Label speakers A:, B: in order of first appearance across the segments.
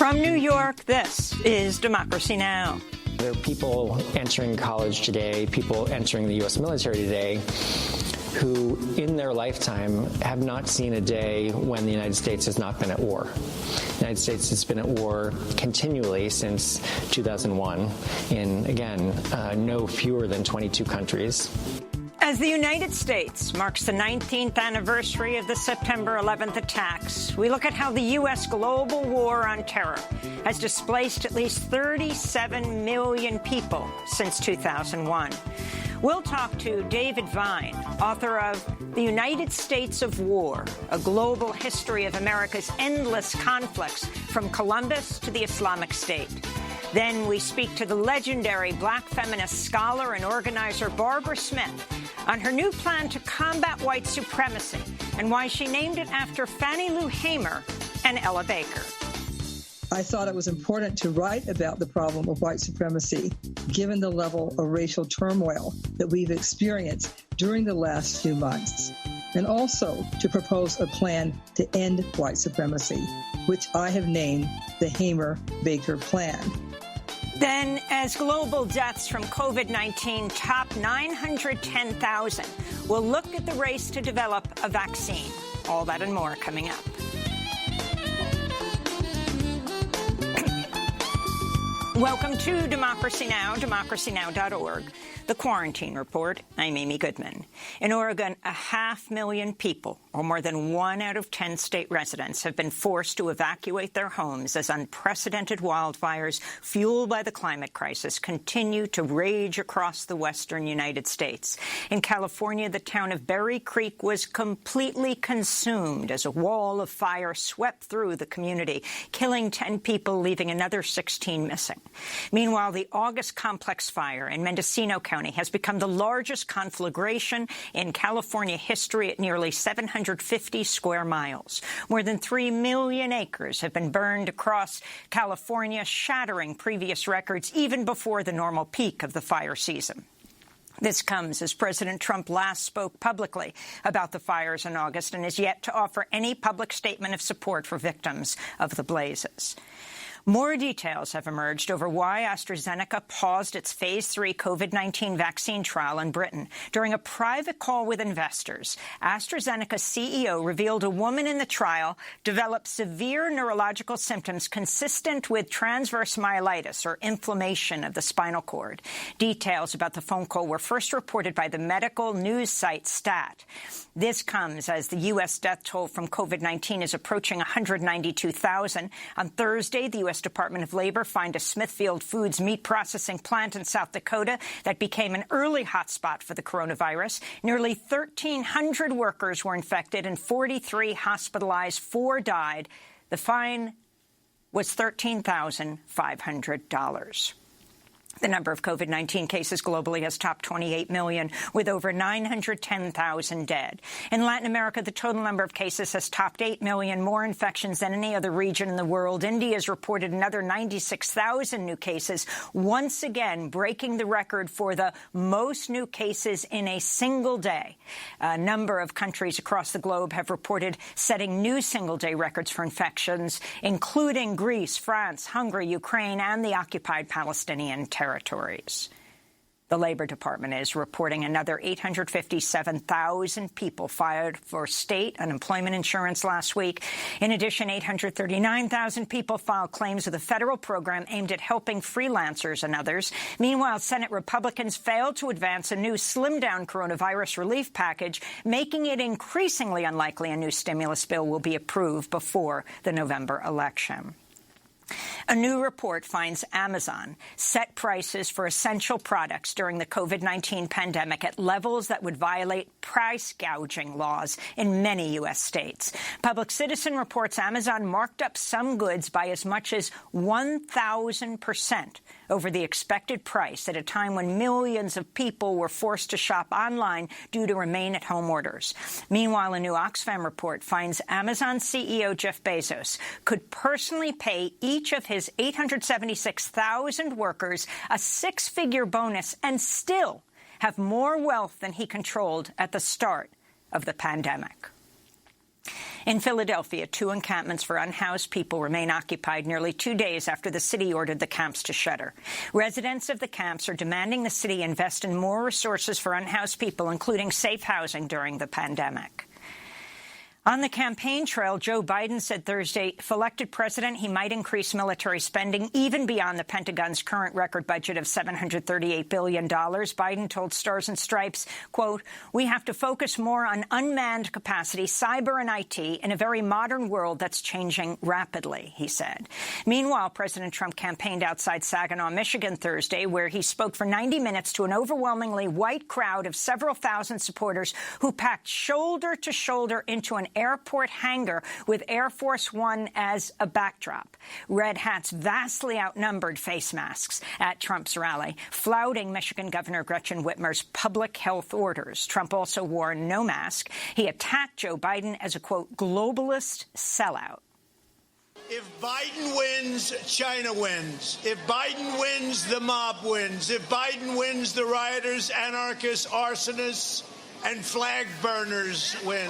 A: From New York, this is Democracy Now!
B: There are people entering college today, people entering the U.S. military today, who in their lifetime have not seen a day when the United States has not been at war. The United States has been at war continually since 2001 in, again, no fewer than 22 countries.
A: As the United States marks the 19th anniversary of the September 11th attacks, we look at how the U.S. global war on terror has displaced at least 37 million people since 2001. We'll talk to David Vine, author of The United States of War, a global history of America's endless conflicts from Columbus to the Islamic State. Then we speak to the legendary black feminist scholar and organizer Barbara Smith on her new plan to combat white supremacy and why she named it after Fannie Lou Hamer and Ella Baker.
C: I thought it was important to write about the problem of white supremacy, given the level of racial turmoil that we've experienced during the last few months, and also to propose a plan to end white supremacy, which I have named the Hamer-Baker Plan.
A: Then, as global deaths from COVID-19 top 910,000, we'll look at the race to develop a vaccine. All that and more coming up. Welcome to Democracy Now!, democracynow.org. The Quarantine Report. I'm Amy Goodman. In Oregon, 500,000 people, or more than 1 out of 10 state residents, have been forced to evacuate their homes as unprecedented wildfires fueled by the climate crisis continue to rage across the western United States. In California, the town of Berry Creek was completely consumed as a wall of fire swept through the community, killing 10 people, leaving another 16 missing. Meanwhile, the August complex fire in Mendocino County has become the largest conflagration in California history at nearly 750 square miles. More than 3 million acres have been burned across California, shattering previous records even before the normal peak of the fire season. This comes as President Trump last spoke publicly about the fires in August and is yet to offer any public statement of support for victims of the blazes. More details have emerged over why AstraZeneca paused its Phase 3 COVID-19 vaccine trial in Britain. During a private call with investors, AstraZeneca's CEO revealed a woman in the trial developed severe neurological symptoms consistent with transverse myelitis, or inflammation of the spinal cord. Details about the phone call were first reported by the medical news site Stat. This comes as the U.S. death toll from COVID-19 is approaching 192,000. On Thursday, the U.S. Department of Labor fined a Smithfield Foods meat processing plant in South Dakota that became an early hotspot for the coronavirus. Nearly 1,300 workers were infected and 43 hospitalized. 4 died. The fine was $13,500. The number of COVID-19 cases globally has topped 28 million, with over 910,000 dead. In Latin America, the total number of cases has topped 8 million, more infections than any other region in the world. India has reported another 96,000 new cases, once again breaking the record for the most new cases in a single day. A number of countries across the globe have reported setting new single-day records for infections, including Greece, France, Hungary, Ukraine, and the occupied Palestinian territories. The Labor Department is reporting another 857,000 people filed for state unemployment insurance last week. In addition, 839,000 people filed claims with a federal program aimed at helping freelancers and others. Meanwhile, Senate Republicans failed to advance a new slimmed-down coronavirus relief package, making it increasingly unlikely a new stimulus bill will be approved before the November election. A new report finds Amazon set prices for essential products during the COVID-19 pandemic at levels that would violate price gouging laws in many U.S. states. Public Citizen reports Amazon marked up some goods by as much as 1,000% over the expected price at a time when millions of people were forced to shop online due to remain-at-home orders. Meanwhile, a new Oxfam report finds Amazon CEO Jeff Bezos could personally pay each of his 876,000 workers a 6-figure bonus and still have more wealth than he controlled at the start of the pandemic. In Philadelphia, 2 encampments for unhoused people remain occupied nearly 2 days after the city ordered the camps to shutter. Residents of the camps are demanding the city invest in more resources for unhoused people, including safe housing during the pandemic. On the campaign trail, Joe Biden said Thursday, if elected president, he might increase military spending even beyond the Pentagon's current record budget of $738 billion. Biden told Stars and Stripes, quote, "We have to focus more on unmanned capacity, cyber and IT, in a very modern world that's changing rapidly," he said. Meanwhile, President Trump campaigned outside Saginaw, Michigan Thursday, where he spoke for 90 minutes to an overwhelmingly white crowd of several thousand supporters who packed shoulder to shoulder into an airport hangar with Air Force One as a backdrop. Red hats vastly outnumbered face masks at Trump's rally, flouting Michigan Governor Gretchen Whitmer's public health orders. Trump also wore no mask. He attacked Joe Biden as a, quote, globalist sellout.
D: If Biden wins, China wins. If Biden wins, the mob wins. If Biden wins, the rioters, anarchists, arsonists, and flag burners win.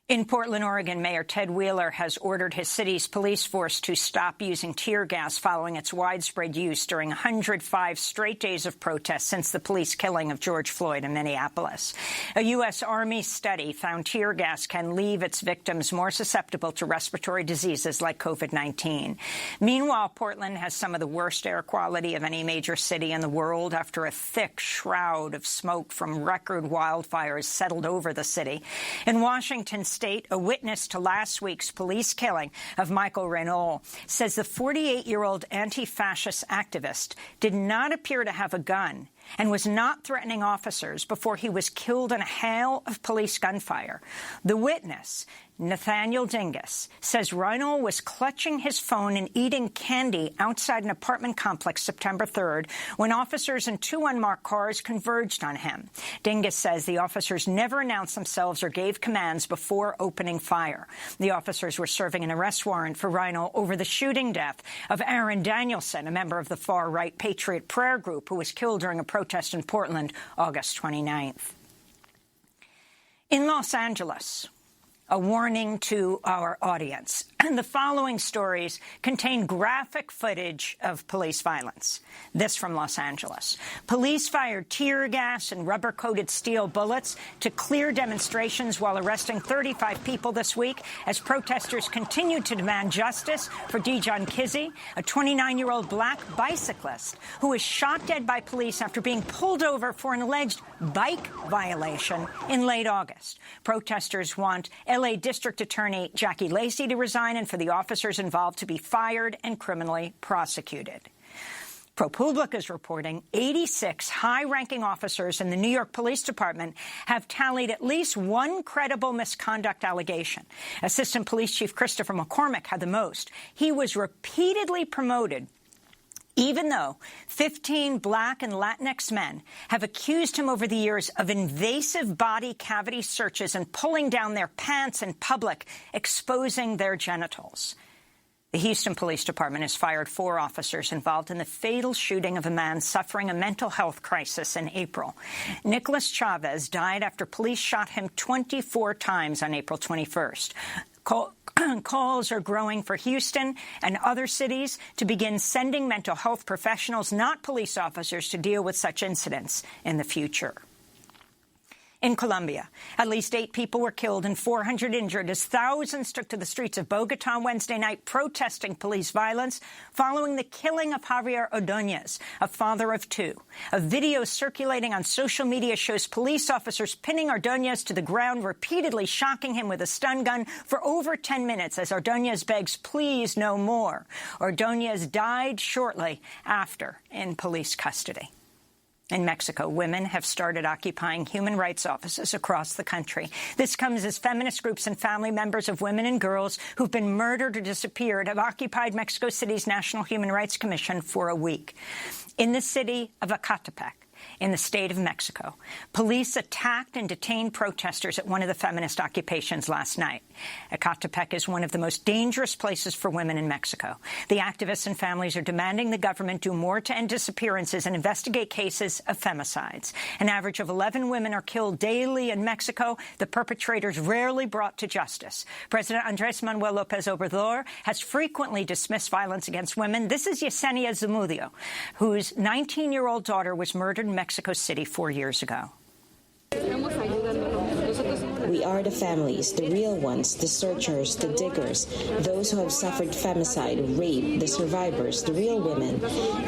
A: In Portland, Oregon, Mayor Ted Wheeler has ordered his city's police force to stop using tear gas following its widespread use during 105 straight days of protests since the police killing of George Floyd in Minneapolis. A U.S. Army study found tear gas can leave its victims more susceptible to respiratory diseases like COVID-19. Meanwhile, Portland has some of the worst air quality of any major city in the world after a thick shroud of smoke from record wildfires settled over the city. In Washington State, a witness to last week's police killing of Michael Renault says the 48-year-old anti-fascist activist did not appear to have a gun and was not threatening officers before he was killed in a hail of police gunfire. The witness, Nathaniel Dingus, says Reynolds was clutching his phone and eating candy outside an apartment complex September 3rd when officers in 2 unmarked cars converged on him. Dingus says the officers never announced themselves or gave commands before opening fire. The officers were serving an arrest warrant for Reynolds over the shooting death of Aaron Danielson, a member of the far-right Patriot Prayer Group who was killed during a protest in Portland August 29th. In Los Angeles, a warning to our audience. The following stories contain graphic footage of police violence. This from Los Angeles. Police fired tear gas and rubber-coated steel bullets to clear demonstrations while arresting 35 people this week as protesters continued to demand justice for Dijon Kizzee, a 29-year-old black bicyclist who was shot dead by police after being pulled over for an alleged bike violation in late August. Protesters want L.A. District Attorney Jackie Lacey to resign and for the officers involved to be fired and criminally prosecuted. ProPublica is reporting 86 high-ranking officers in the New York Police Department have tallied at least one credible misconduct allegation. Assistant Police Chief Christopher McCormick had the most. He was repeatedly promoted, even though 15 black and Latinx men have accused him over the years of invasive body cavity searches and pulling down their pants in public, exposing their genitals. The Houston Police Department has fired 4 officers involved in the fatal shooting of a man suffering a mental health crisis in April. Nicholas Chavez died after police shot him 24 times on April 21st. Calls are growing for Houston and other cities to begin sending mental health professionals, not police officers, to deal with such incidents in the future. In Colombia, at least 8 people were killed and 400 injured as thousands took to the streets of Bogotá Wednesday night protesting police violence following the killing of Javier Ordóñez, a father of 2. A video circulating on social media shows police officers pinning Ordóñez to the ground, repeatedly shocking him with a stun gun for over 10 minutes as Ordóñez begs, "Please, no more." Ordóñez died shortly after in police custody. In Mexico, women have started occupying human rights offices across the country. This comes as feminist groups and family members of women and girls who've been murdered or disappeared have occupied Mexico City's National Human Rights Commission for a week. In the city of Ecatepec, in the state of Mexico. Police attacked and detained protesters at one of the feminist occupations last night. Ecatepec is one of the most dangerous places for women in Mexico. The activists and families are demanding the government do more to end disappearances and investigate cases of femicides. An average of 11 women are killed daily in Mexico, the perpetrators rarely brought to justice. President Andrés Manuel López Obrador has frequently dismissed violence against women. This is Yesenia Zamudio, whose 19-year-old daughter was murdered in Mexico City 4 years ago.
E: We are the families, the real ones, the searchers, the diggers, those who have suffered femicide, rape, the survivors, the real women,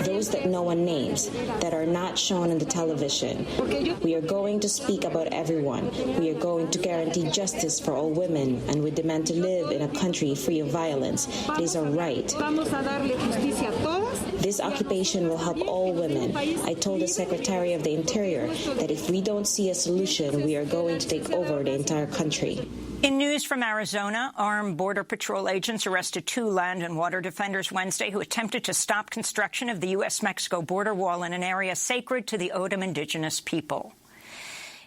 E: those that no one names, that are not shown on the television. We are going to speak about everyone. We are going to guarantee justice for all women, and we demand to live in a country free of violence. It is our right. This occupation will help all women. I told the Secretary of the Interior that if we don't see a solution, we are going to take over the entire country.
A: In news from Arizona, armed Border Patrol agents arrested 2 land and water defenders Wednesday who attempted to stop construction of the U.S.-Mexico border wall in an area sacred to the O'odham indigenous people.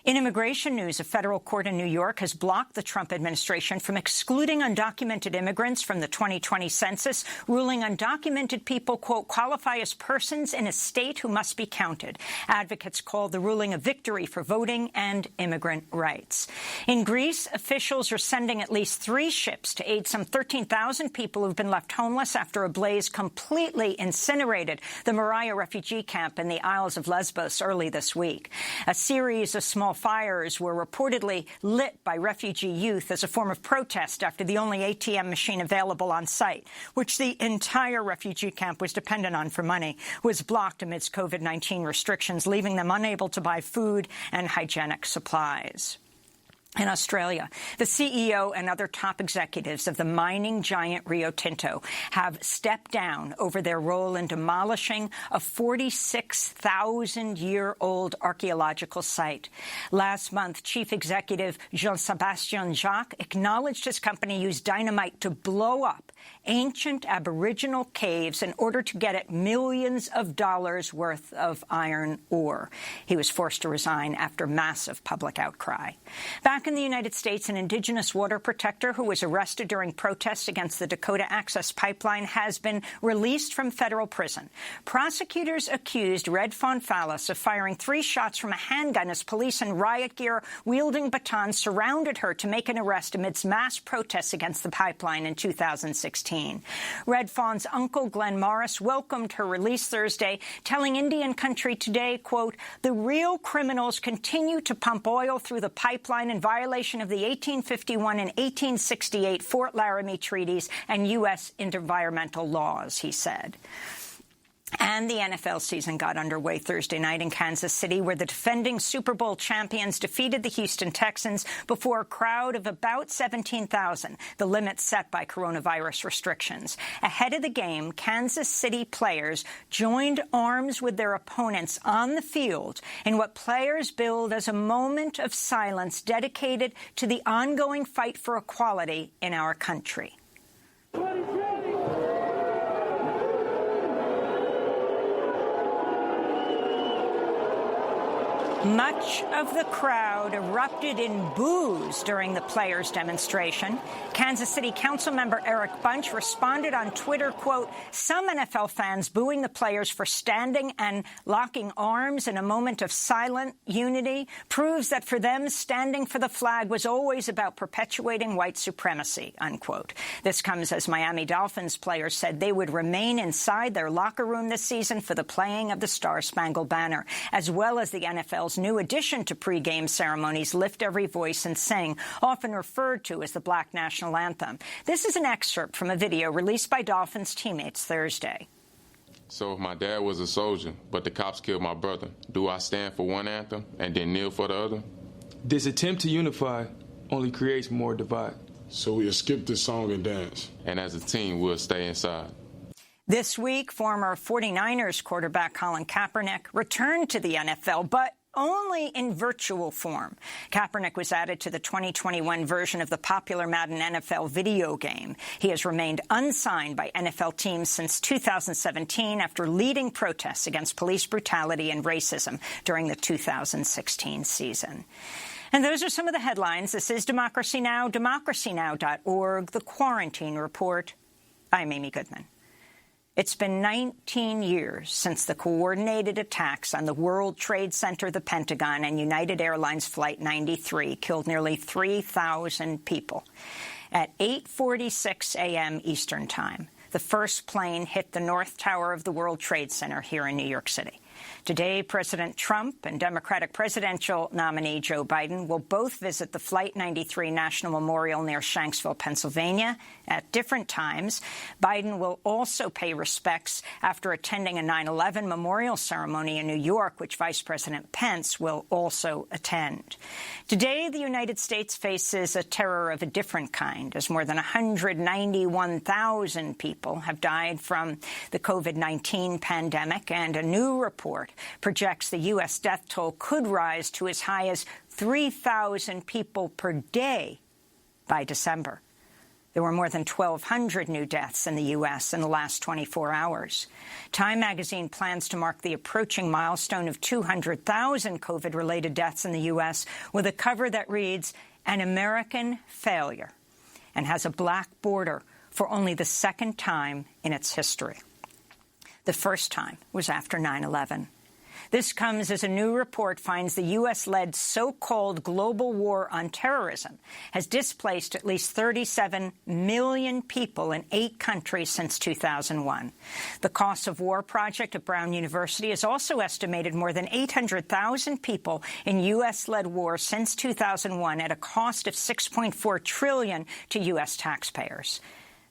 A: In immigration news, a federal court in New York has blocked the Trump administration from excluding undocumented immigrants from the 2020 census, ruling undocumented people, quote, qualify as persons in a state who must be counted. Advocates called the ruling a victory for voting and immigrant rights. In Greece, officials are sending at least 3 ships to aid some 13,000 people who've been left homeless after a blaze completely incinerated the Moria refugee camp in the Isles of Lesbos early this week. A series of small fires were reportedly lit by refugee youth as a form of protest after the only ATM machine available on site, which the entire refugee camp was dependent on for money, was blocked amidst COVID-19 restrictions, leaving them unable to buy food and hygienic supplies. In Australia, the CEO and other top executives of the mining giant Rio Tinto have stepped down over their role in demolishing a 46,000-year-old archaeological site. Last month, Chief Executive Jean-Sébastien Jacques acknowledged his company used dynamite to blow up ancient Aboriginal caves in order to get at millions of dollars worth of iron ore. He was forced to resign after massive public outcry. Back in the United States, an indigenous water protector who was arrested during protests against the Dakota Access Pipeline has been released from federal prison. Prosecutors accused Red Fonfalis of firing 3 shots from a handgun as police in riot gear wielding batons surrounded her to make an arrest amidst mass protests against the pipeline in 2016. Red Fawn's uncle, Glenn Morris, welcomed her release Thursday, telling Indian Country Today, quote, the real criminals continue to pump oil through the pipeline in violation of the 1851 and 1868 Fort Laramie treaties and U.S. environmental laws, he said. And the NFL season got underway Thursday night in Kansas City, where the defending Super Bowl champions defeated the Houston Texans before a crowd of about 17,000, the limit set by coronavirus restrictions. Ahead of the game, Kansas City players joined arms with their opponents on the field in what players billed as a moment of silence dedicated to the ongoing fight for equality in our country. Much of the crowd erupted in boos during the players' demonstration. Kansas City Councilmember Eric Bunch responded on Twitter, quote, some NFL fans booing the players for standing and locking arms in a moment of silent unity proves that for them, standing for the flag was always about perpetuating white supremacy, unquote. This comes as Miami Dolphins players said they would remain inside their locker room this season for the playing of the Star-Spangled Banner, as well as the NFL's new addition to pregame ceremonies, Lift Every Voice and Sing, often referred to as the Black National Anthem. This is an excerpt from a video released by Dolphins teammates Thursday.
F: So if my dad was a soldier, but the cops killed my brother, do I stand for one anthem and then kneel for the other?
G: This attempt to unify only creates more divide.
H: So we'll skip this song and dance.
F: And as a team, we'll stay inside.
A: This week, former 49ers quarterback Colin Kaepernick returned to the NFL, but only in virtual form. Kaepernick was added to the 2021 version of the popular Madden NFL video game. He has remained unsigned by NFL teams since 2017 after leading protests against police brutality and racism during the 2016 season. And those are some of the headlines. This is Democracy Now!, democracynow.org, The Quarantine Report. I'm Amy Goodman. It's been 19 years since the coordinated attacks on the World Trade Center, the Pentagon, and United Airlines Flight 93 killed nearly 3,000 people. At 8:46 a.m. Eastern Time, the first plane hit the North Tower of the World Trade Center here in New York City. Today, President Trump and Democratic presidential nominee Joe Biden will both visit the Flight 93 National Memorial near Shanksville, Pennsylvania, at different times. Biden will also pay respects after attending a 9/11 memorial ceremony in New York, which Vice President Pence will also attend. Today, the United States faces a terror of a different kind, as more than 191,000 people have died from the COVID-19 pandemic, and a new report projects the U.S. death toll could rise to as high as 3,000 people per day by December. There were more than 1,200 new deaths in the U.S. in the last 24 hours. Time magazine plans to mark the approaching milestone of 200,000 COVID-related deaths in the U.S. with a cover that reads, "An American Failure," and has a black border for only the second time in its history. The first time was after 9/11. This comes as a new report finds the U.S.-led so-called global war on terrorism has displaced at least 37 million people in 8 countries since 2001. The Cost of War project at Brown University has also estimated more than 800,000 people in U.S.-led war since 2001 at a cost of $6.4 trillion to U.S. taxpayers.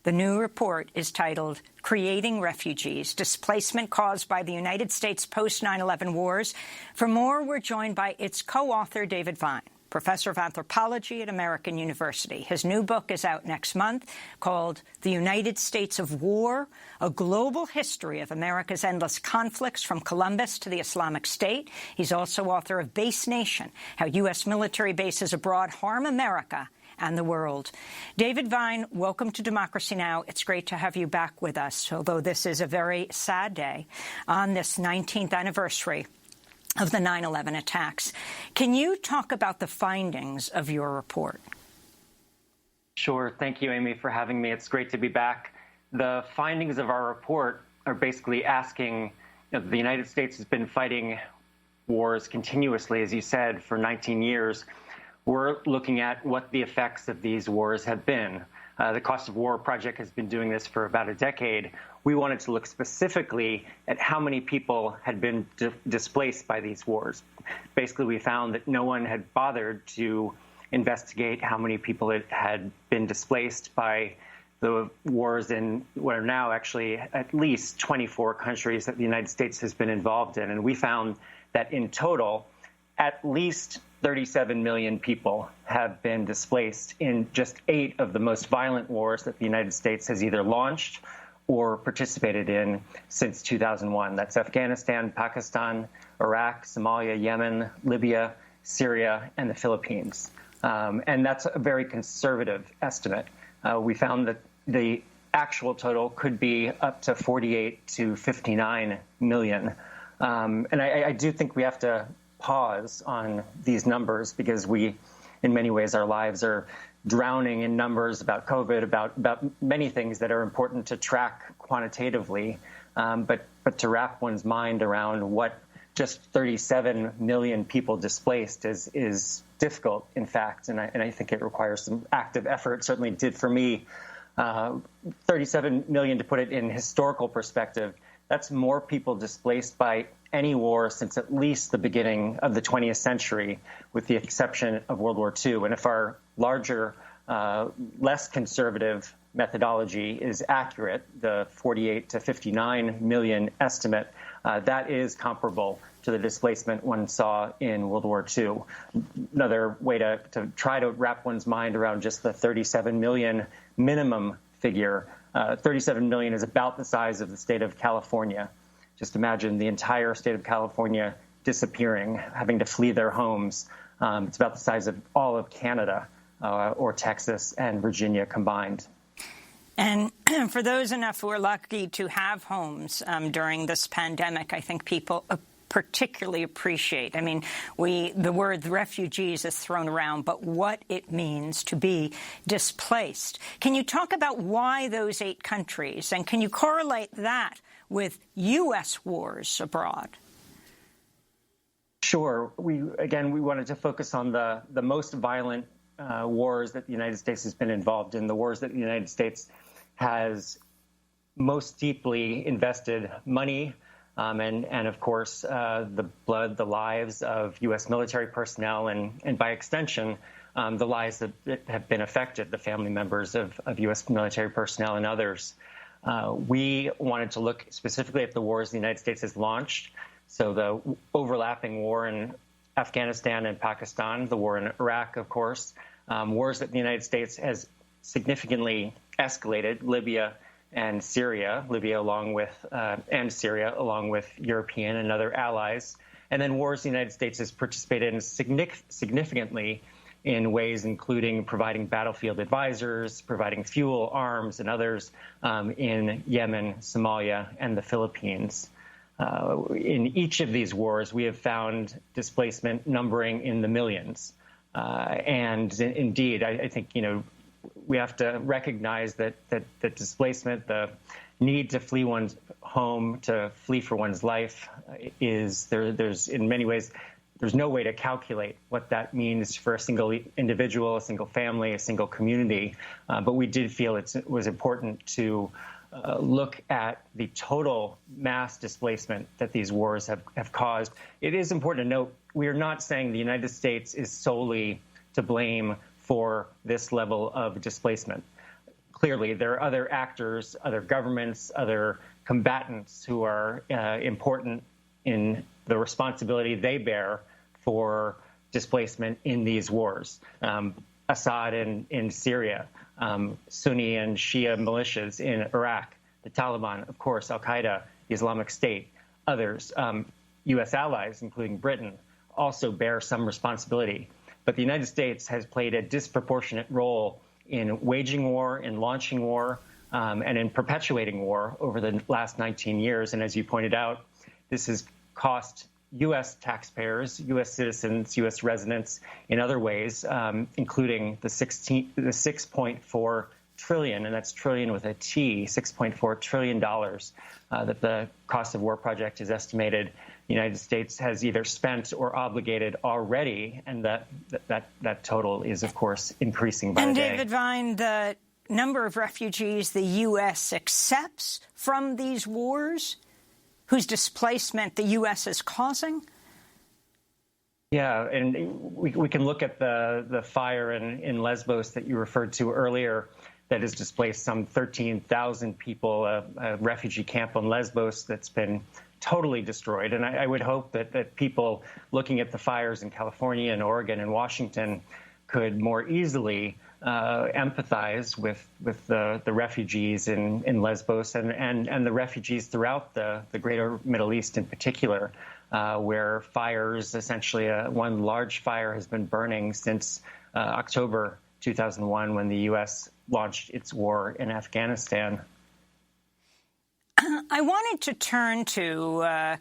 A: The new report is titled Creating Refugees, Displacement Caused by the United States Post-9/11 Wars. For more, we're joined by its co-author, David Vine, professor of anthropology at American University. His new book is out next month called The United States of War, A Global History of America's Endless Conflicts from Columbus to the Islamic State. He's also author of Base Nation, How U.S. Military Bases Abroad Harm America and the World. David Vine, welcome to Democracy Now! It's great to have you back with us, although this is a very sad day on this 19th anniversary of the 9/11 attacks. Can you talk about the findings of your report?
B: Sure. Thank you, Amy, for having me. It's great to be back. The findings of our report are basically asking, the United States has been fighting wars continuously, as you said, for 19 years. We're looking at what the effects of these wars have been. The Cost of War project has been doing this for about a decade. We wanted to look specifically at how many people had been displaced by these wars. Basically, we found that no one had bothered to investigate how many people had been displaced by the wars in what are now actually at least 24 countries that the United States has been involved in. And we found that in total, at least 37 million people have been displaced in just 8 of the most violent wars that the United States has either launched or participated in since 2001. That's Afghanistan, Pakistan, Iraq, Somalia, Yemen, Libya, Syria, and the Philippines. And that's a very conservative estimate. We found that the actual total could be up to 48 to 59 million. And I do think we have to pause on these numbers because we, in many ways, our lives are drowning in numbers about COVID, about many things that are important to track quantitatively, but to wrap one's mind around what just 37 million people displaced is difficult, in fact, and I think it requires some active effort. It certainly did for me. 37 million, to put it in historical perspective, that's more people displaced by any war since at least the beginning of the 20th century, with the exception of World War II. And if our larger, less conservative methodology is accurate, the 48 to 59 million estimate, that is comparable to the displacement one saw in World War II. Another way to try to wrap one's mind around just the 37 million minimum figure. 37 million is about the size of the state of California. Just imagine the entire state of California disappearing, having to flee their homes. It's about the size of all of Canada or Texas and Virginia combined.
A: And for those enough who are lucky to have homes during this pandemic, I think people particularly appreciate. I mean, the word refugees is thrown around, but what it means to be displaced. Can you talk about why those 8 countries, and can you correlate that with U.S. wars abroad?
B: Sure. We wanted to focus on the most violent wars that the United States has been involved in, the wars that the United States has most deeply invested money and of course, the blood, the lives of U.S. military personnel and by extension, the lives that have been affected, the family members of U.S. military personnel and others. We wanted to look specifically at the wars the United States has launched. So the overlapping war in Afghanistan and Pakistan, the war in Iraq, of course, wars that the United States has significantly escalated, Libya and Syria, along with European and other allies, and then wars the United States has participated in significantly in ways including providing battlefield advisors, providing fuel, arms, and others in Yemen, Somalia, and the Philippines. In each of these wars, we have found displacement numbering in the millions. And indeed, I think, we have to recognize that displacement, the need to flee one's home, to flee for one's life, is there's in many ways, there's no way to calculate what that means for a single individual, a single family, a single community. But we did feel it was important to look at the total mass displacement that these wars have caused. It is important to note, we are not saying the United States is solely to blame for this level of displacement. Clearly, there are other actors, other governments, other combatants who are important in the responsibility they bear for displacement in these wars. Assad in Syria, Sunni and Shia militias in Iraq, the Taliban, of course, Al-Qaeda, the Islamic State, others, U.S. allies, including Britain, also bear some responsibility. But the United States has played a disproportionate role in waging war, in launching war, and in perpetuating war over the last 19 years. And as you pointed out, this has cost U.S. taxpayers, U.S. citizens, U.S. residents in other ways, including the $6.4 trillion, and that's trillion with a T, $6.4 trillion that the Cost of War Project has estimated the United States has either spent or obligated already, and that total is, of course, increasing by the day.
A: And David Vine, the number of refugees the U.S. accepts from these wars, whose displacement the U.S. is causing?
B: Yeah, and we can look at the fire in Lesbos that you referred to earlier that has displaced some 13,000 people, a refugee camp on Lesbos that's been totally destroyed. And I would hope that people looking at the fires in California and Oregon and Washington could more easily empathize with the refugees in Lesbos and the refugees throughout the greater Middle East in particular, where fires, essentially one large fire has been burning since October 2001 when the U.S. launched its war in Afghanistan.
A: I wanted to turn to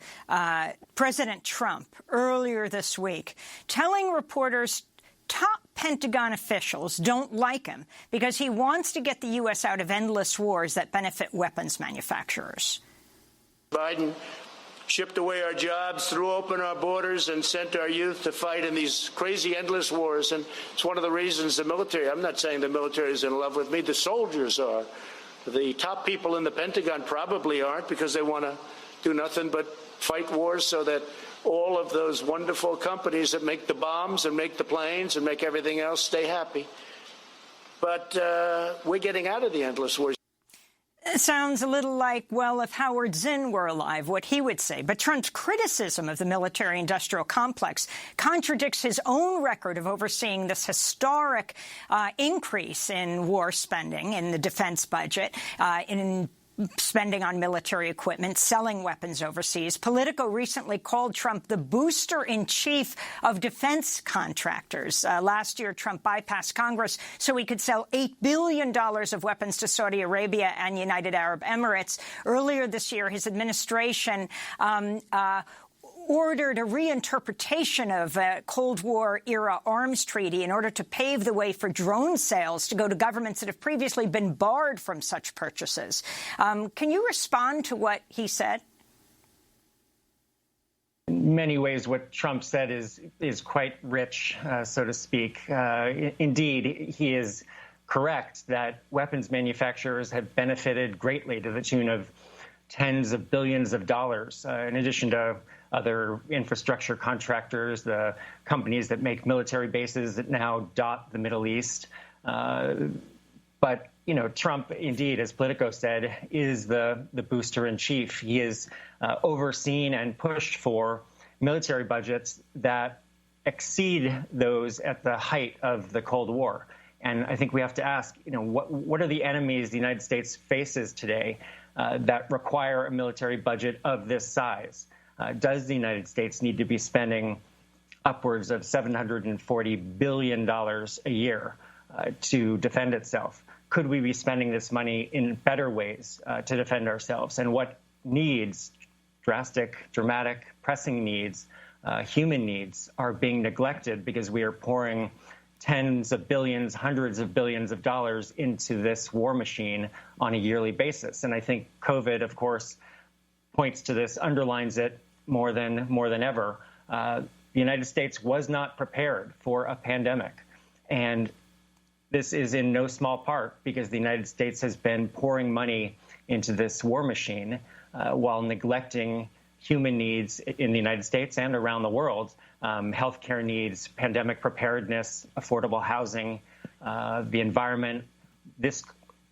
A: President Trump earlier this week, telling reporters top Pentagon officials don't like him because he wants to get the U.S. out of endless wars that benefit weapons manufacturers.
D: Biden shipped away our jobs, threw open our borders, and sent our youth to fight in these crazy, endless wars. And it's one of the reasons the military, I'm not saying the military is in love with me, the soldiers are. The top people in the Pentagon probably aren't, because they want to do nothing but fight wars so that all of those wonderful companies that make the bombs and make the planes and make everything else stay happy. But we're getting out of the endless wars.
A: It sounds a little like, well, if Howard Zinn were alive, what he would say. But Trump's criticism of the military-industrial complex contradicts his own record of overseeing this historic increase in war spending in the defense budget, in spending on military equipment, selling weapons overseas. Politico recently called Trump the booster-in-chief of defense contractors. Last year, Trump bypassed Congress so he could sell $8 billion of weapons to Saudi Arabia and United Arab Emirates. Earlier this year, his administration ordered a reinterpretation of a Cold War-era arms treaty in order to pave the way for drone sales to go to governments that have previously been barred from such purchases. Can you respond to what he said?
B: In many ways, what Trump said is quite rich, so to speak. Indeed, he is correct that weapons manufacturers have benefited greatly to the tune of tens of billions of dollars, in addition to other infrastructure contractors, the companies that make military bases that now dot the Middle East. But, you know, Trump, indeed, as Politico said, is the booster-in-chief. He has overseen and pushed for military budgets that exceed those at the height of the Cold War. And I think we have to ask, you know, what are the enemies the United States faces today that require a military budget of this size? Does the United States need to be spending upwards of $740 billion a year to defend itself? Could we be spending this money in better ways to defend ourselves? And what needs, dramatic, pressing needs, human needs, are being neglected because we are pouring tens of billions, hundreds of billions of dollars into this war machine on a yearly basis? And I think COVID, of course, points to this, underlines it more than ever. The United States was not prepared for a pandemic. And this is in no small part because the United States has been pouring money into this war machine while neglecting human needs in the United States and around the world, healthcare needs, pandemic preparedness, affordable housing, the environment. This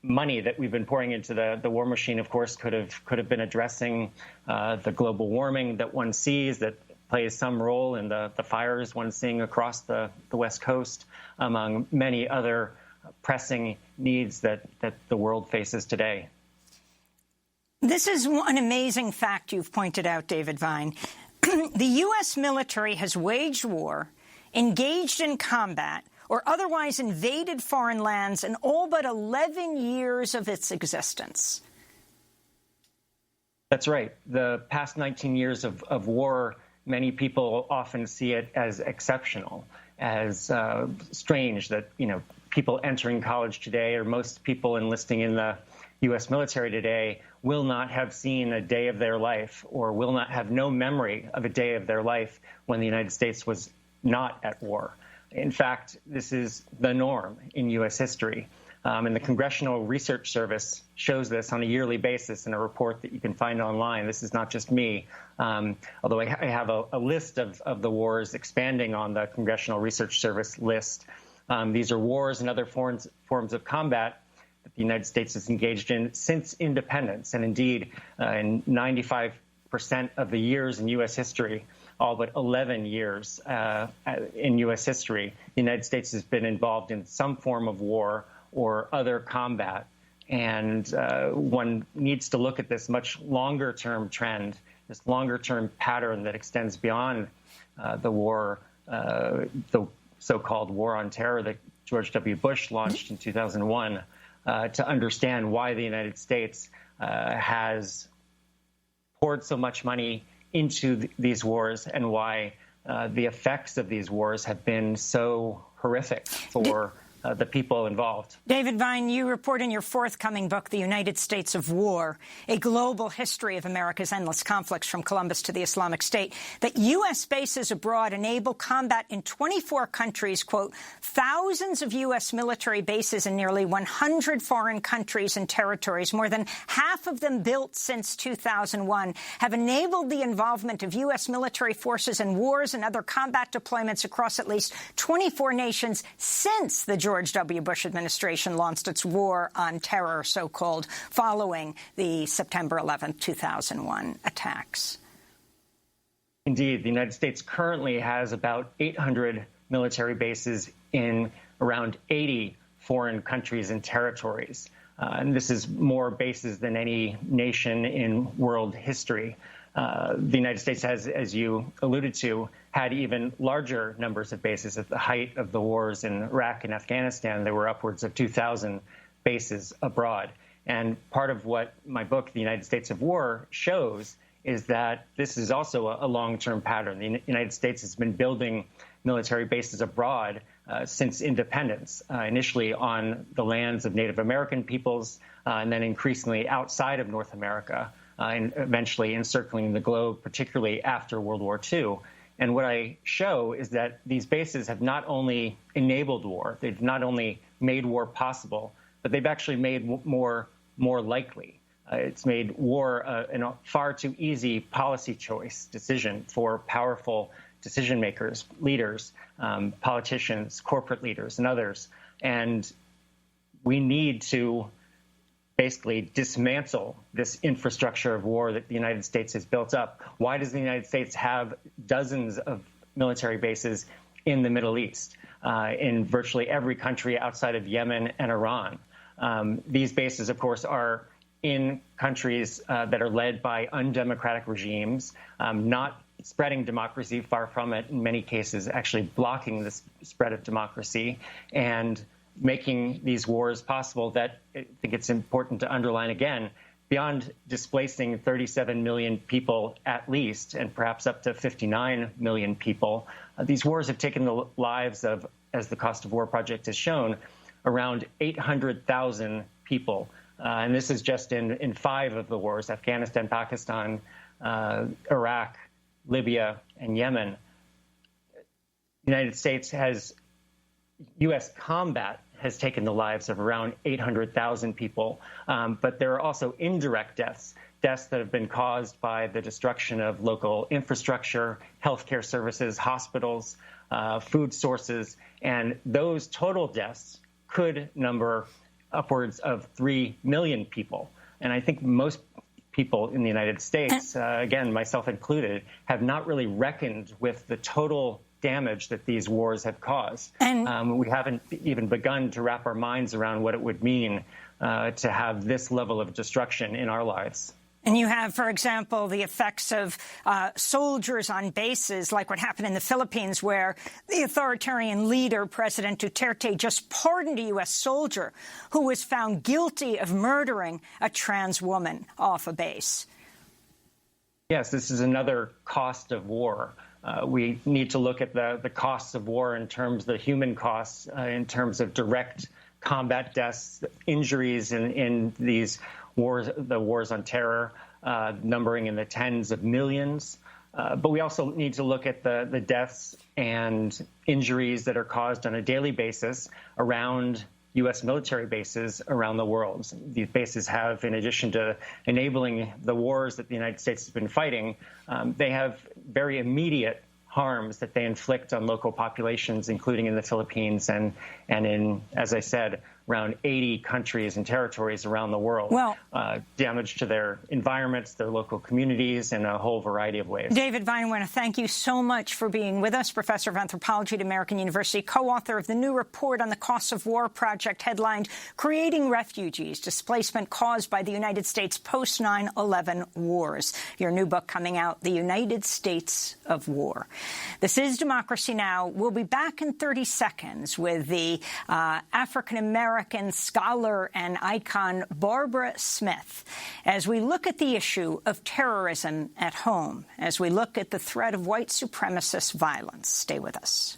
B: money that we've been pouring into the war machine, of course, could have been addressing the global warming that one sees, that plays some role in the fires one's seeing across the West Coast, among many other pressing needs that the world faces today.
A: This is an amazing fact you've pointed out, David Vine. The U.S. military has waged war, engaged in combat, or otherwise invaded foreign lands in all but 11 years of its existence. That's right. The past 19 years of war, many people often see it as exceptional, as strange that, you know, people entering college today, or most people enlisting in the U.S. military today, will not have seen a day of their life, or will not have no memory of a day of their life when the United States was not at war. In fact, this is the norm in U.S. history. And the Congressional Research Service shows this on a yearly basis in a report that you can find online. This is not just me, although I have a list of the wars expanding on the Congressional Research Service list. These are wars and other forms of combat that the United States has engaged in since independence. And indeed, in 95% of the years in U.S. history, all but 11 years in U.S. history, the United States has been involved in some form of war or other combat. And one needs to look at this much longer-term trend, this longer-term pattern that extends beyond the war, the so-called war on terror that George W. Bush launched in 2001, to understand why the United States has poured so much money into these wars, and why the effects of these wars have been so horrific for the people involved. David Vine, you report in your forthcoming book, The United States of War, A Global History of America's Endless Conflicts from Columbus to the Islamic State, that U.S. bases abroad enable combat in 24 countries, quote, thousands of U.S. military bases in nearly 100 foreign countries and territories, more than half of them built since 2001, have enabled the involvement of U.S. military forces in wars and other combat deployments across at least 24 nations since the George W. Bush administration launched its war on terror, so-called, following the September 11, 2001 attacks. Indeed, the United States currently has about 800 military bases in around 80 foreign countries and territories.
B: and this is more bases than any nation in world history. The United States has, as you alluded to, had even larger numbers of bases. At the height of the wars in Iraq and Afghanistan, there were upwards of 2,000 bases abroad. And part of what my book, The United States of War, shows is that this is also a long-term pattern. The United States has been building military bases abroad since independence, initially on the lands of Native American peoples, and then increasingly outside of North America, and eventually encircling the globe, particularly after World War II. And what I show is that these bases have not only enabled war, they've not only made war possible, but they've actually made more likely. It's made war a far too easy policy choice decision for powerful decision makers, leaders, politicians, corporate leaders, and others. And we need to basically dismantle this infrastructure of war that the United States has built up. Why does the United States have dozens of military bases in the Middle East, in virtually every country outside of Yemen and Iran? These bases, of course, are in countries that are led by undemocratic regimes, not spreading democracy, far from it, in many cases actually blocking the spread of democracy, and making these wars possible that I think it's important to underline again, beyond displacing 37 million people at least, and perhaps up to 59 million people, these wars have taken the lives of, as the Cost of War Project has shown, around 800,000 people. And this is just in 5 of the wars, Afghanistan, Pakistan, Iraq, Libya, and Yemen. The United States U.S. combat has taken the lives of around 800,000 people. But there are also indirect deaths that have been caused by the destruction of local infrastructure, healthcare services, hospitals, food sources. And those total deaths could number upwards of 3 million people. And I think most people in the United States, again, myself included, have not really reckoned with the total damage that these wars have caused. And we haven't even begun to wrap our minds around what it would mean to have this level of destruction in our lives.
A: And you have, for example, the effects of soldiers on bases, like what happened in the Philippines, where the authoritarian leader, President Duterte, just pardoned a U.S. soldier who was found guilty of murdering a trans woman off a base.
B: Yes, this is another cost of war. We need to look at the costs of war in terms of the human costs, in terms of direct combat deaths, injuries in these wars, the wars on terror, numbering in the tens of millions. But we also need to look at the deaths and injuries that are caused on a daily basis around U.S. military bases around the world. These bases have, in addition to enabling the wars that the United States has been fighting, they have very immediate harms that they inflict on local populations, including in the Philippines and in, as I said, around 80 countries and territories around the world.
A: Well,
B: damage to their environments, their local communities, in a whole variety of ways.
A: David Vine, I want to thank you so much for being with us, professor of anthropology at American University, co-author of the new report on the Costs of War Project headlined Creating Refugees, Displacement Caused by the United States Post 9/11 Wars. Your new book coming out, The United States of War. This is Democracy Now! We'll be back in 30 seconds with the African-American scholar and icon Barbara Smith as we look at the issue of terrorism at home, as we look at the threat of white supremacist violence. Stay with us.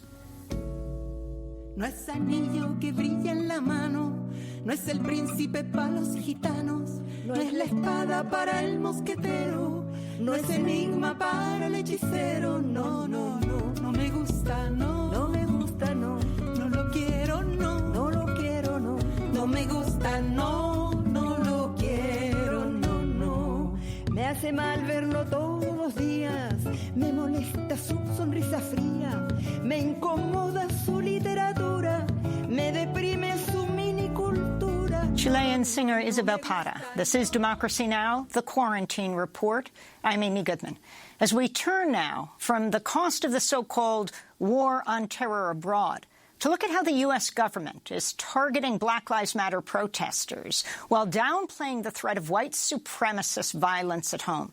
I: No es anillo que brilla en la mano, no es el príncipe para los gitanos, no es la espada para el mosquetero, no es enigma para el hechicero, no, no, no, no me gusta, no, no me gusta, no, no lo quiero, no, no lo quiero, no, no me gusta, no, no lo quiero, no, no. Me hace mal verlo todos los días, me molesta su sonrisa fría, me incomoda su literatura, me deprime su minicultura.
A: Chilean singer Isabel Parra. This is Democracy Now!, The Quarantine Report. I'm Amy Goodman. As we turn now from the cost of the so-called war on terror abroad to look at how the U.S. government is targeting Black Lives Matter protesters while downplaying the threat of white supremacist violence at home.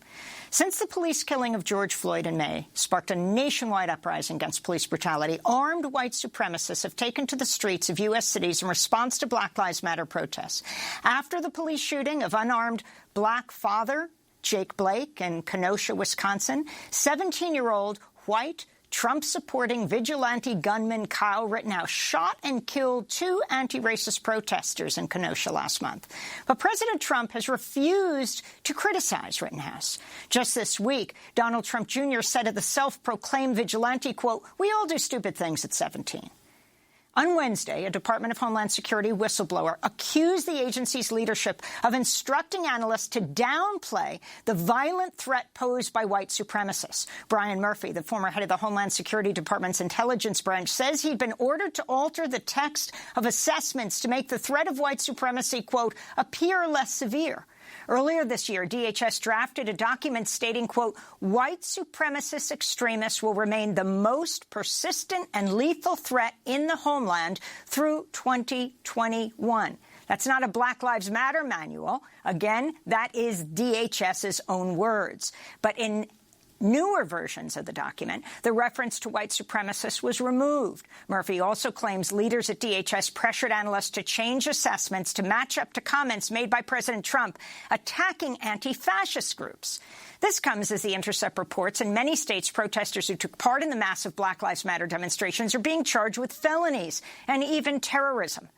A: Since the police killing of George Floyd in May sparked a nationwide uprising against police brutality, armed white supremacists have taken to the streets of U.S. cities in response to Black Lives Matter protests. After the police shooting of unarmed black father Jake Blake in Kenosha, Wisconsin, 17-year-old white Trump-supporting vigilante gunman Kyle Rittenhouse shot and killed 2 anti-racist protesters in Kenosha last month. But President Trump has refused to criticize Rittenhouse. Just this week, Donald Trump Jr. said of the self-proclaimed vigilante, quote, "We all do stupid things at 17. On Wednesday, a Department of Homeland Security whistleblower accused the agency's leadership of instructing analysts to downplay the violent threat posed by white supremacists. Brian Murphy, the former head of the Homeland Security Department's intelligence branch, says he'd been ordered to alter the text of assessments to make the threat of white supremacy, quote, appear less severe. Earlier this year, DHS drafted a document stating, quote, white supremacist extremists will remain the most persistent and lethal threat in the homeland through 2021. That's not a Black Lives Matter manual. Again, that is DHS's own words. But in newer versions of the document, the reference to white supremacists was removed. Murphy also claims leaders at DHS pressured analysts to change assessments to match up to comments made by President Trump attacking anti-fascist groups. This comes as The Intercept reports in many states protesters who took part in the massive Black Lives Matter demonstrations are being charged with felonies and even terrorism.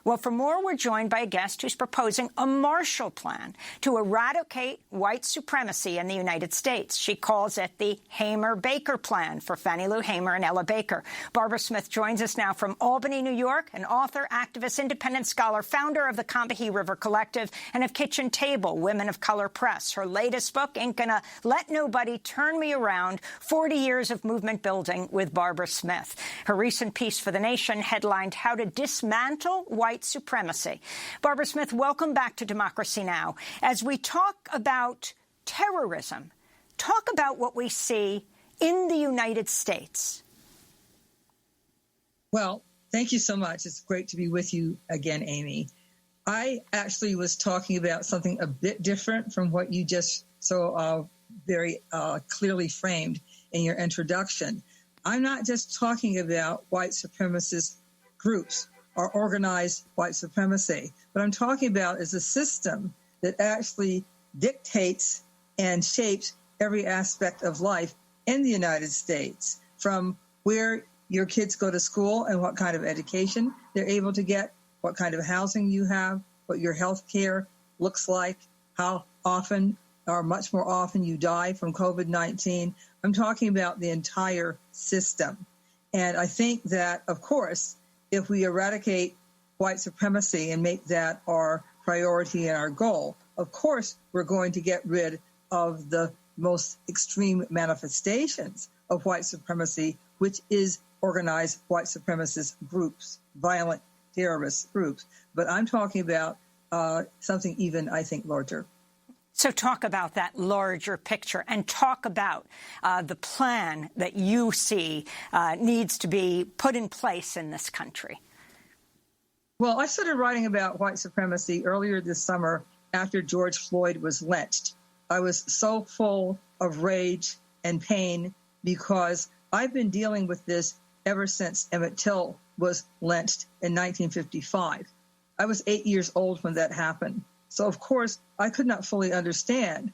A: Well, for more, we're joined by a guest who's proposing a Marshall Plan to eradicate white supremacy in the United States. She calls it the Hamer-Baker Plan for Fannie Lou Hamer and Ella Baker. Barbara Smith joins us now from Albany, New York, an author, activist, independent scholar, founder of the Combahee River Collective and of Kitchen Table, Women of Color Press. Her latest book, Ain't Gonna Let Nobody Turn Me Around, 40 Years of Movement Building with Barbara Smith. Her recent piece for The Nation headlined How to Dismantle White Supremacy. Barbara Smith, welcome back to Democracy Now! As we talk about terrorism, talk about what we see in the United States.
C: Well, thank you so much. It's great to be with you again, Amy. I actually was talking about something a bit different from what you just so very clearly framed in your introduction. I'm not just talking about white supremacist groups or organized white supremacy. What I'm talking about is a system that actually dictates and shapes every aspect of life in the United States, from where your kids go to school and what kind of education they're able to get, what kind of housing you have, what your health care looks like, how often or much more often you die from COVID-19. I'm talking about the entire system. And I think that, of course, if we eradicate white supremacy and make that our priority and our goal, of course, we're going to get rid of the most extreme manifestations of white supremacy, which is organized white supremacist groups, violent terrorist groups. But I'm talking about something even, I think, larger.
A: So talk about that larger picture and talk about the plan that you see needs to be put in place in this country.
C: Well, I started writing about white supremacy earlier this summer after George Floyd was lynched. I was so full of rage and pain because I've been dealing with this ever since Emmett Till was lynched in 1955. I was 8 years old when that happened. So, of course, I could not fully understand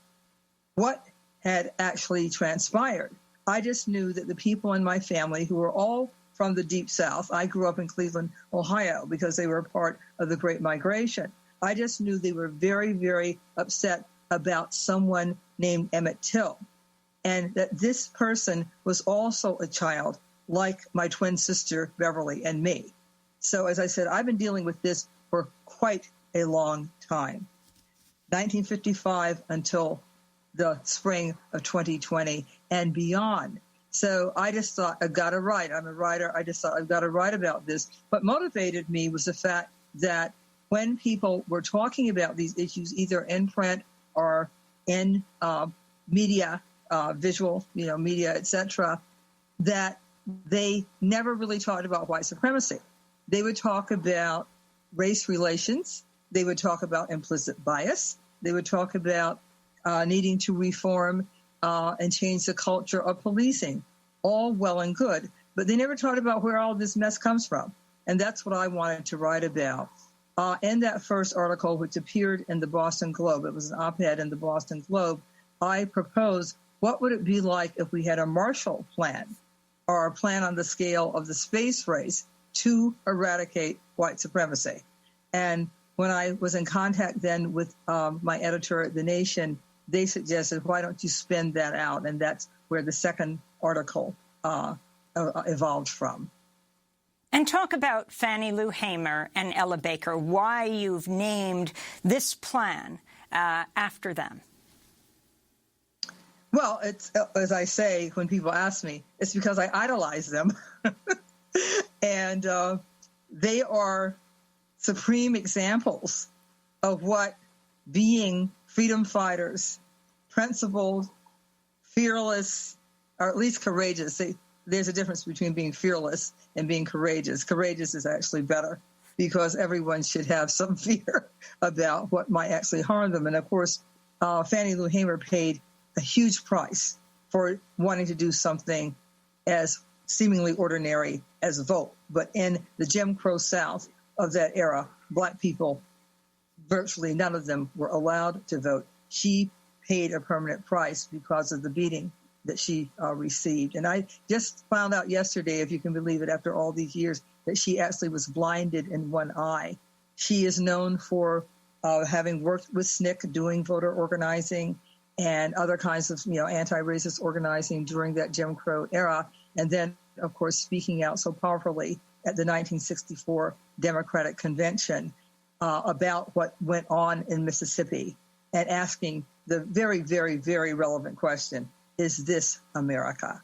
C: what had actually transpired. I just knew that the people in my family, who were all from the Deep South — I grew up in Cleveland, Ohio, because they were part of the Great Migration — I just knew they were very, very upset about someone named Emmett Till, and that this person was also a child like my twin sister, Beverly, and me. So, as I said, I've been dealing with this for quite a long time, 1955 until the spring of 2020 and beyond. So I just thought, I've got to write. I'm a writer. I just thought, I've got to write about this. What motivated me was the fact that when people were talking about these issues, either in print or in media, visual, media, etc., that they never really talked about white supremacy. They would talk about race relations. They would talk about implicit bias. They would talk about needing to reform and change the culture of policing. All well and good. But they never talked about where all this mess comes from. And that's what I wanted to write about. In that first article, which appeared in the Boston Globe, it was an op-ed in the Boston Globe, I proposed, what would it be like if we had a Marshall Plan, or a plan on the scale of the space race to eradicate white supremacy? And when I was in contact then with my editor at The Nation, they suggested, why don't you spin that out? And that's where the second article evolved from.
A: And talk about Fannie Lou Hamer and Ella Baker, why you've named this plan after them.
C: Well, it's, as I say, when people ask me, it's because I idolize them. And they are supreme examples of what being freedom fighters, principled, fearless, or at least courageous. There's a difference between being fearless and being courageous. Courageous is actually better because everyone should have some fear about what might actually harm them. And, of course, Fannie Lou Hamer paid a huge price for wanting to do something as seemingly ordinary as vote. But in the Jim Crow South of that era, black people, virtually none of them were allowed to vote. She paid a permanent price because of the beating that she received. And I just found out yesterday, if you can believe it, after all these years, that she actually was blinded in one eye. She is known for having worked with SNCC, doing voter organizing and other kinds of, anti-racist organizing during that Jim Crow era. And then, of course, speaking out so powerfully at the 1964 Democratic Convention about what went on in Mississippi and asking the very, very, very relevant question, is this America?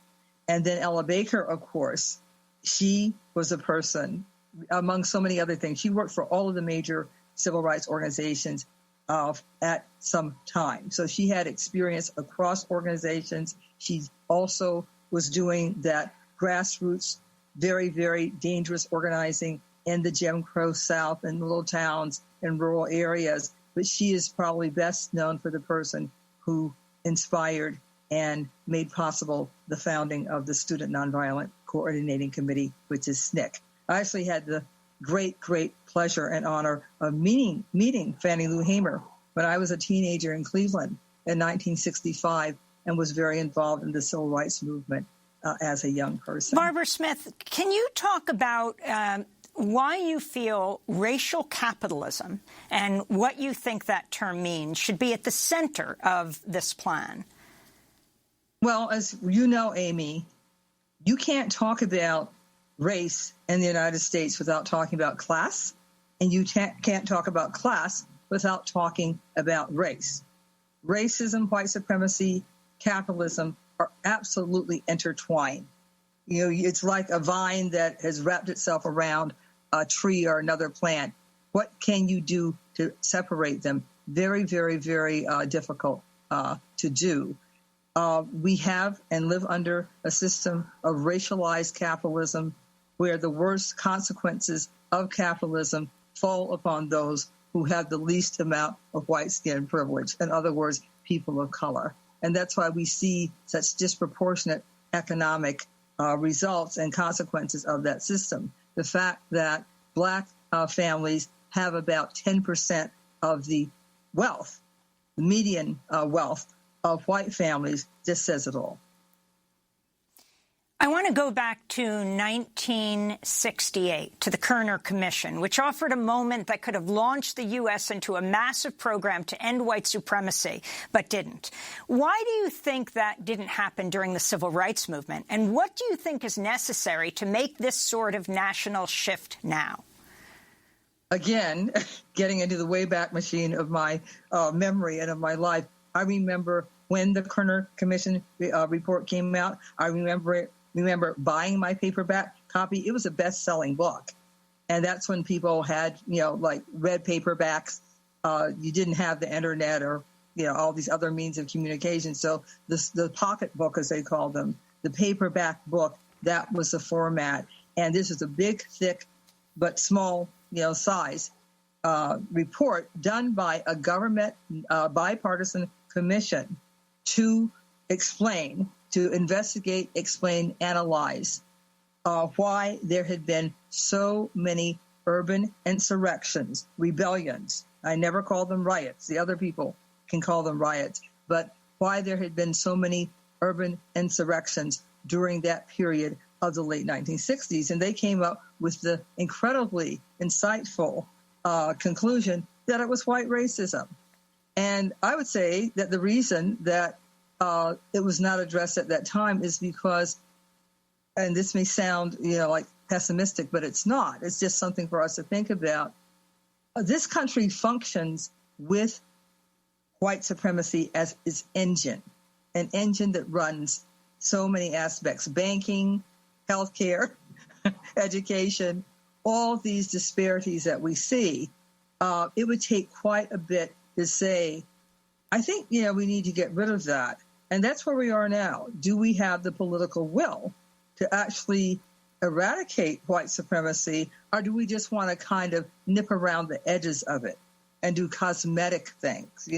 C: And then Ella Baker, of course, she was a person, among so many other things. She worked for all of the major civil rights organizations at some time. So she had experience across organizations. She also was doing that grassroots, very, very dangerous organizing in the Jim Crow South, in little towns, in rural areas. But she is probably best known for the person who inspired and made possible the founding of the Student Nonviolent Coordinating Committee, which is SNCC. I actually had the great, great pleasure and honor of meeting Fannie Lou Hamer when I was a teenager in Cleveland in 1965 and was very involved in the civil rights movement as a young person.
A: Barbara Smith, can you talk about why you feel racial capitalism and what you think that term means should be at the center of this plan?
C: Well, as you know, Amy, you can't talk about race in the United States without talking about class, and you can't talk about class without talking about race. Racism, white supremacy, capitalism are absolutely intertwined. It's like a vine that has wrapped itself around a tree or another plant. What can you do to separate them? Very, very, very difficult to do. We have and live under a system of racialized capitalism where the worst consequences of capitalism fall upon those who have the least amount of white skin privilege. In other words, people of color. And that's why we see such disproportionate economic results and consequences of that system. The fact that black families have about 10% of the wealth, the median wealth of white families, just says it all.
A: I want to go back to 1968, to the Kerner Commission, which offered a moment that could have launched the U.S. into a massive program to end white supremacy, but didn't. Why do you think that didn't happen during the civil rights movement? And what do you think is necessary to make this sort of national shift now? Again,
C: getting into the Wayback Machine of my memory and of my life, I remember when the Kerner Commission report came out. I remember buying my paperback copy. It was a best-selling book. And that's when people had, like read paperbacks. You didn't have the internet or, all these other means of communication. So the pocket book, as they call them, the paperback book, that was the format. And this is a big, thick but small, size report done by a government bipartisan commission to explain, to investigate, explain, analyze why there had been so many urban insurrections, rebellions. I never call them riots. The other people can call them riots. But why there had been so many urban insurrections during that period of the late 1960s. And they came up with the incredibly insightful conclusion that it was white racism. And I would say that the reason that it was not addressed at that time is because, and this may sound, like pessimistic, but it's not. It's just something for us to think about. This country functions with white supremacy as its engine, an engine that runs so many aspects: banking, healthcare, education, all these disparities that we see. It would take quite a bit to say, I think, we need to get rid of that. And that's where we are now. Do we have the political will to actually eradicate white supremacy, or do we just want to kind of nip around the edges of it and do cosmetic things,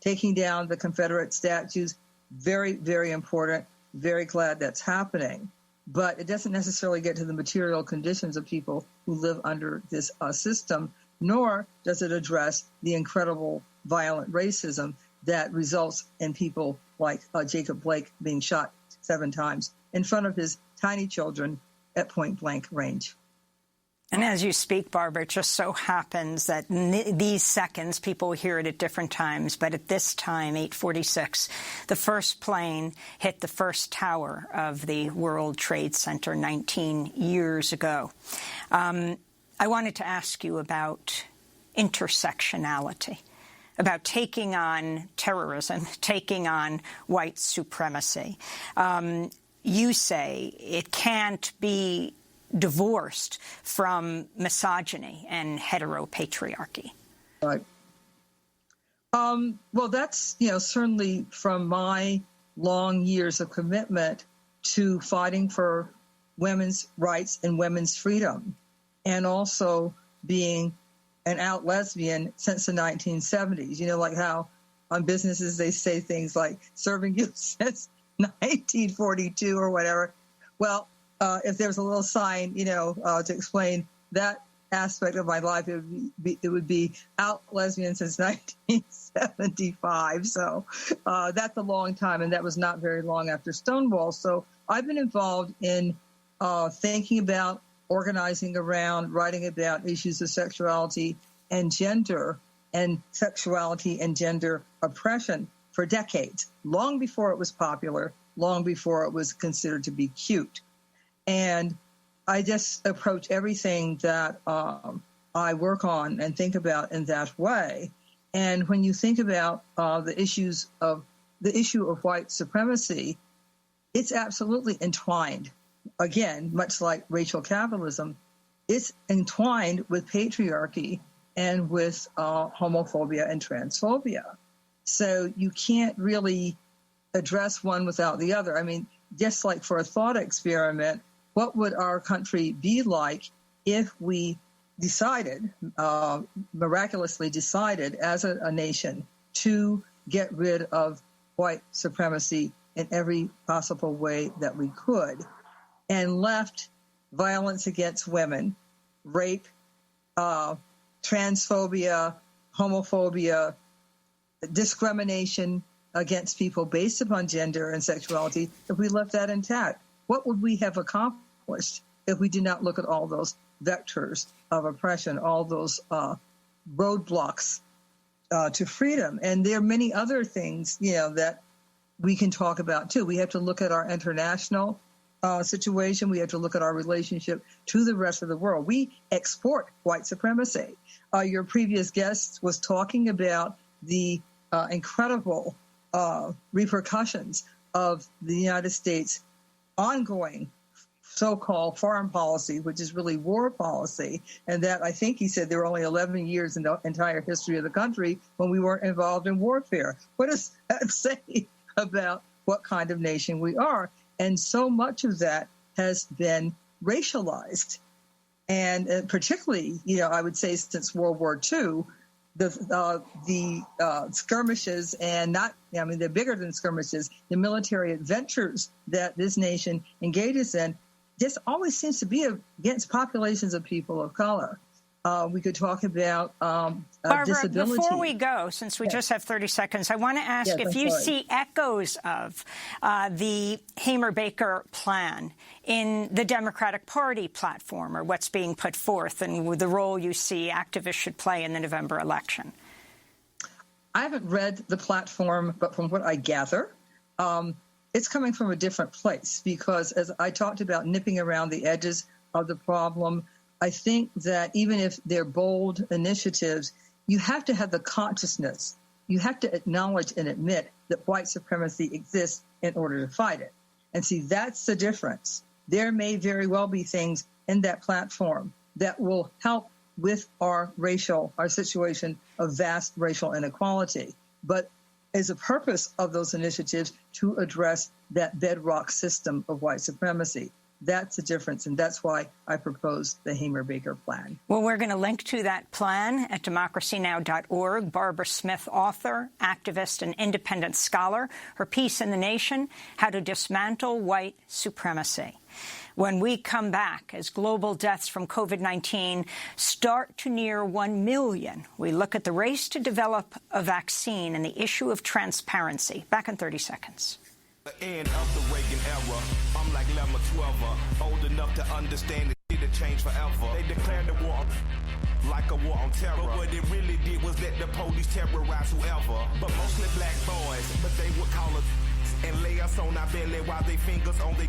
C: taking down the Confederate statues? Very, very important. Very glad that's happening. But it doesn't necessarily get to the material conditions of people who live under this system, nor does it address the incredible violent racism that results in people like Jacob Blake being shot 7 times in front of his tiny children at point-blank range.
A: And as you speak, Barbara, it just so happens that these seconds, people hear it at different times, but at this time, 8:46, the first plane hit the first tower of the World Trade Center 19 years ago. I wanted to ask you about intersectionality, about taking on terrorism, taking on white supremacy. You say it can't be divorced from misogyny and heteropatriarchy.
C: Right. Well, that's, certainly from my long years of commitment to fighting for women's rights and women's freedom, and also being an out lesbian since the 1970s. Like how on businesses they say things like serving you since 1942 or whatever. Well, if there's a little sign, to explain that aspect of my life, it would be out lesbian since 1975. So that's a long time, and that was not very long after Stonewall. So I've been involved in thinking about, organizing around, writing about issues of sexuality and gender, and sexuality and gender oppression for decades, long before it was popular, long before it was considered to be cute. And I just approach everything that I work on and think about in that way. And when you think about the issue of white supremacy, it's absolutely entwined. Again, much like racial capitalism, it's entwined with patriarchy and with homophobia and transphobia. So you can't really address one without the other. I mean, just like for a thought experiment, what would our country be like if we decided, miraculously decided as a nation to get rid of white supremacy in every possible way that we could, and left violence against women, rape, transphobia, homophobia, discrimination against people based upon gender and sexuality, if we left that intact? What would we have accomplished if we did not look at all those vectors of oppression, all those roadblocks to freedom? And there are many other things, that we can talk about too. We have to look at our international situation. We have to look at our relationship to the rest of the world. We export white supremacy. Your previous guest was talking about the incredible repercussions of the United States' ongoing so-called foreign policy, which is really war policy, and that I think he said there were only 11 years in the entire history of the country when we weren't involved in warfare. What does that say about what kind of nation we are? And so much of that has been racialized. And particularly, I would say since World War II, the skirmishes and they're bigger than skirmishes, the military adventures that this nation engages in just always seems to be against populations of people of color. We could talk about
A: Barbara,
C: disability.
A: before we go, since we just have 30 seconds, I want to ask if you see echoes of the Hamer-Baker plan in the Democratic Party platform, or what's being put forth, and the role you see activists should play in the November election.
C: I haven't read the platform, but from what I gather, it's coming from a different place, because as I talked about nipping around the edges of the problem, I think that even if they're bold initiatives, you have to have the consciousness. You have to acknowledge and admit that white supremacy exists in order to fight it. And see, that's the difference. There may very well be things in that platform that will help with our situation of vast racial inequality. But is the purpose of those initiatives to address that bedrock system of white supremacy. That's the difference, and that's why I proposed the Hamer-Baker plan.
A: Well, we're going to link to that plan at democracynow.org. Barbara Smith, author, activist, and independent scholar. Her piece in The Nation, How to Dismantle White Supremacy. When we come back, as global deaths from COVID-19 start to near 1 million, we look at the race to develop a vaccine and the issue of transparency. Back in 30 seconds.
J: The end of the Reagan era. I'm like Lemma 12, old enough to understand it to change forever. They declared the war like a war on terror. But what it really did was let the police terrorize whoever. But mostly black boys, but they would call us and lay us on our belly while they fingers on their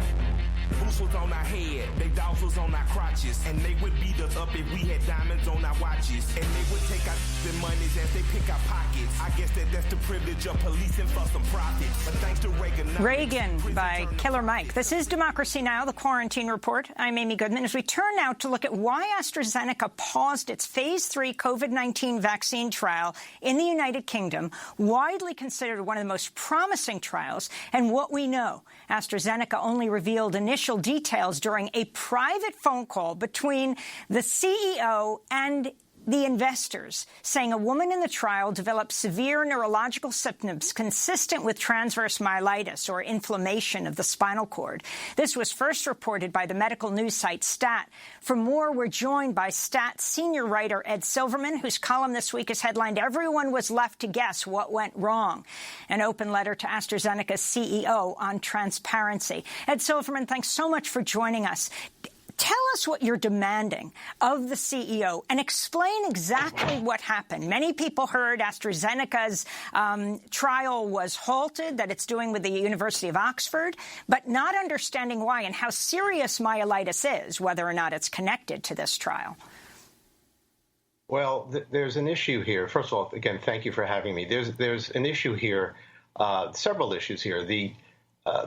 J: boots was on our head, they dogs was on our crotches, and they would beat us up if we had diamonds on our watches, and they would take our monies as they pick our pockets. I guess that's the privilege of policing for some profit. But thanks to
A: Reagan by Killer Mike. This is Democracy Now!, the Quarantine Report. I'm Amy Goodman. As we turn now to look at why AstraZeneca paused its Phase 3 COVID-19 vaccine trial in the United Kingdom, widely considered one of the most promising trials, and what we know. AstraZeneca only revealed initial details during a private phone call between the CEO and the investors, saying a woman in the trial developed severe neurological symptoms consistent with transverse myelitis, or inflammation of the spinal cord. This was first reported by the medical news site Stat. For more, we're joined by Stat senior writer Ed Silverman, whose column this week is headlined, "Everyone Was Left to Guess What Went Wrong," an open letter to AstraZeneca's CEO on transparency. Ed Silverman, thanks so much for joining us. Tell us what you're demanding of the CEO and explain exactly what happened. Many people heard AstraZeneca's trial was halted, that it's doing with the University of Oxford, but not understanding why and how serious myelitis is, whether or not it's connected to this trial.
K: Well, there's an issue here. First of all, again, thank you for having me. There's an issue here, several issues here. The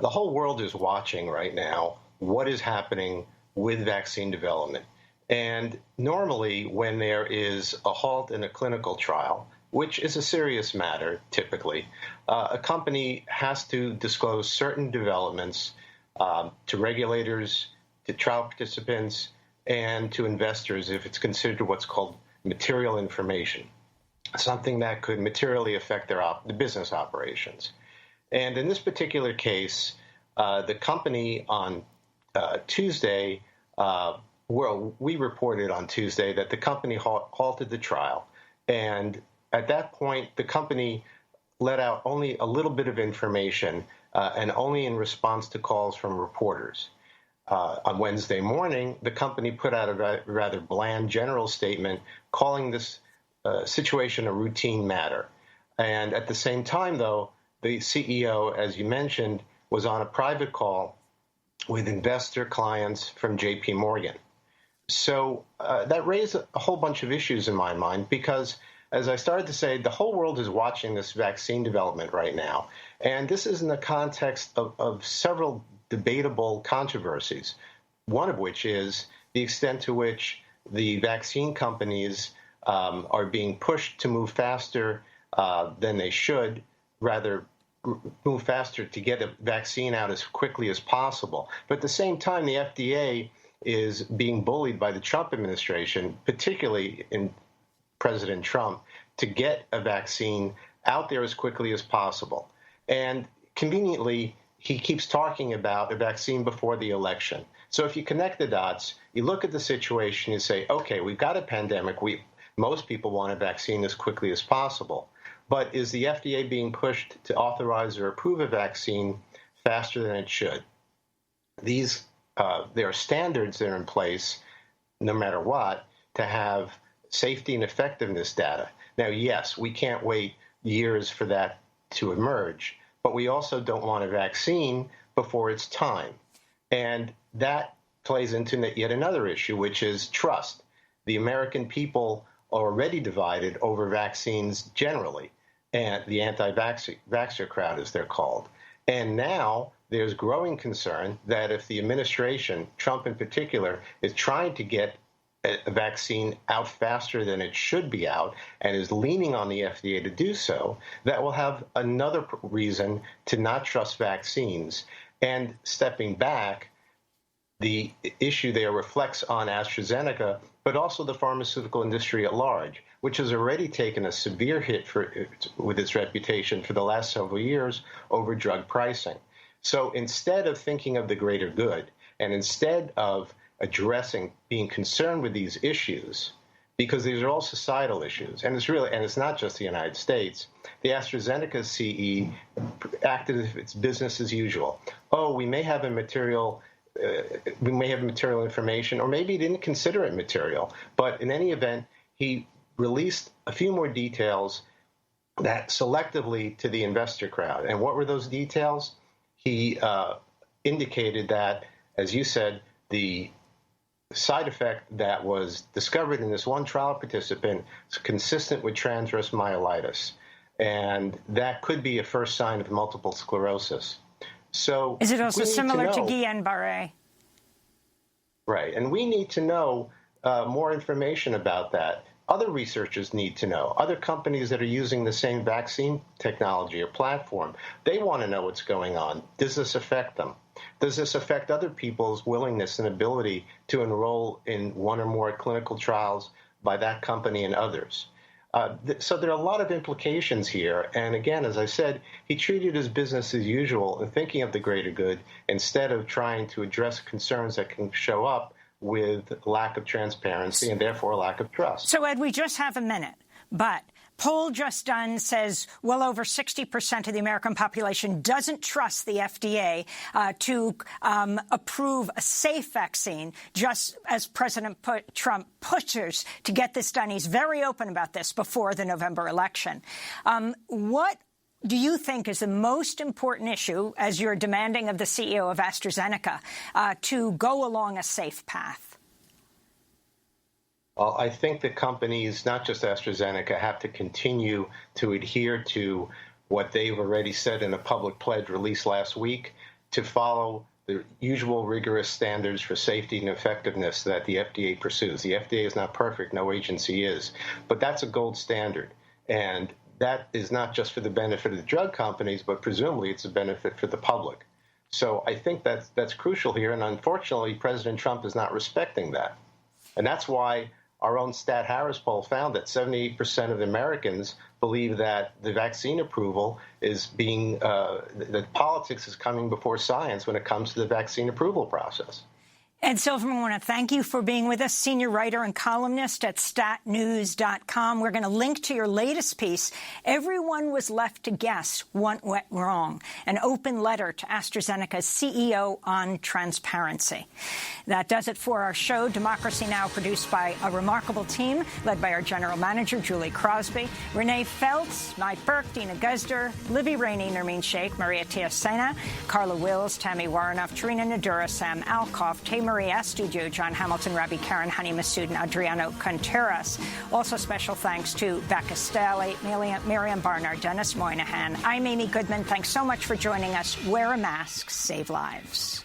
K: whole world is watching right now what is happening with vaccine development. And normally when there is a halt in a clinical trial, which is a serious matter typically, a company has to disclose certain developments to regulators, to trial participants, and to investors if it's considered what's called material information, something that could materially affect the business operations. And in this particular case, the company on Tuesday, we reported on Tuesday that the company halted the trial. And at that point, the company let out only a little bit of information and only in response to calls from reporters. On Wednesday morning, the company put out a rather bland general statement calling this situation a routine matter. And at the same time, though, the CEO, as you mentioned, was on a private call with investor clients from JP Morgan. So that raised a whole bunch of issues in my mind because, as I started to say, the whole world is watching this vaccine development right now. And this is in the context of several debatable controversies, one of which is the extent to which the vaccine companies are being pushed to move faster than they should, rather move faster to get a vaccine out as quickly as possible. But at the same time, the FDA is being bullied by the Trump administration, particularly in President Trump, to get a vaccine out there as quickly as possible. And conveniently, he keeps talking about a vaccine before the election. So if you connect the dots, you look at the situation, you say, okay, we've got a pandemic. Most people want a vaccine as quickly as possible. But is the FDA being pushed to authorize or approve a vaccine faster than it should? There are standards that are in place, no matter what, to have safety and effectiveness data. Now, yes, we can't wait years for that to emerge, but we also don't want a vaccine before it's time. And that plays into yet another issue, which is trust. The American people are already divided over vaccines generally, and the anti-vaxxer crowd, as they're called. And now there's growing concern that if the administration, Trump in particular, is trying to get a vaccine out faster than it should be out and is leaning on the FDA to do so, that will have another reason to not trust vaccines. And stepping back, the issue there reflects on AstraZeneca, but also the pharmaceutical industry at large, which has already taken a severe hit with its reputation for the last several years over drug pricing. So instead of thinking of the greater good, and instead of being concerned with these issues, because these are all societal issues, and it's not just the United States. The AstraZeneca CE acted as if it's business as usual. Oh, we may have material information, or maybe he didn't consider it material. But in any event, he released a few more details that selectively to the investor crowd. And what were those details? He indicated that, as you said, the side effect that was discovered in this one trial participant is consistent with transverse myelitis. And that could be a first sign of multiple sclerosis. So
A: is it also similar to Guillain-Barré?
K: Right. And we need to know more information about that. Other researchers need to know. Other companies that are using the same vaccine technology or platform, they want to know what's going on. Does this affect them? Does this affect other people's willingness and ability to enroll in one or more clinical trials by that company and others? So there are a lot of implications here. And again, as I said, he treated his business as usual and thinking of the greater good instead of trying to address concerns that can show up with lack of transparency and therefore lack of trust.
A: So, Ed, we just have a minute, but poll just done says well over 60% of the American population doesn't trust the FDA to approve a safe vaccine, just as President Trump pushes to get this done. He's very open about this before the November election. What do you think is the most important issue, as you're demanding of the CEO of AstraZeneca, to go along a safe path?
K: Well, I think the companies, not just AstraZeneca, have to continue to adhere to what they've already said in a public pledge released last week, to follow the usual rigorous standards for safety and effectiveness that the FDA pursues. The FDA is not perfect, no agency is, but that's a gold standard. And that is not just for the benefit of the drug companies, but presumably it's a benefit for the public. So I think that's crucial here, and unfortunately, President Trump is not respecting that. And that's why our own Stat Harris poll found that 78% of Americans believe that the vaccine approval is that politics is coming before science when it comes to the vaccine approval process.
A: Ed Silverman, I want to thank you for being with us, senior writer and columnist at statnews.com. We're going to link to your latest piece, Everyone Was Left to Guess What Went Wrong, an open letter to AstraZeneca's CEO on transparency. That does it for our show, Democracy Now!, produced by a remarkable team led by our general manager, Julie Crosby, Renee Feltz, Mike Burke, Dina Guzder, Livy Rainey, Nermeen Sheikh, Maria Teosena, Carla Wills, Tammy Warrenoff, Trina Nadura, Sam Alcoff, Tamar Marie Astudio, John Hamilton, Rabbi Karen, Honey Massoud, and Adriano Contreras. Also special thanks to Becca Staley, Miriam Barnard, Dennis Moynihan. I'm Amy Goodman. Thanks so much for joining us. Wear a mask, save lives.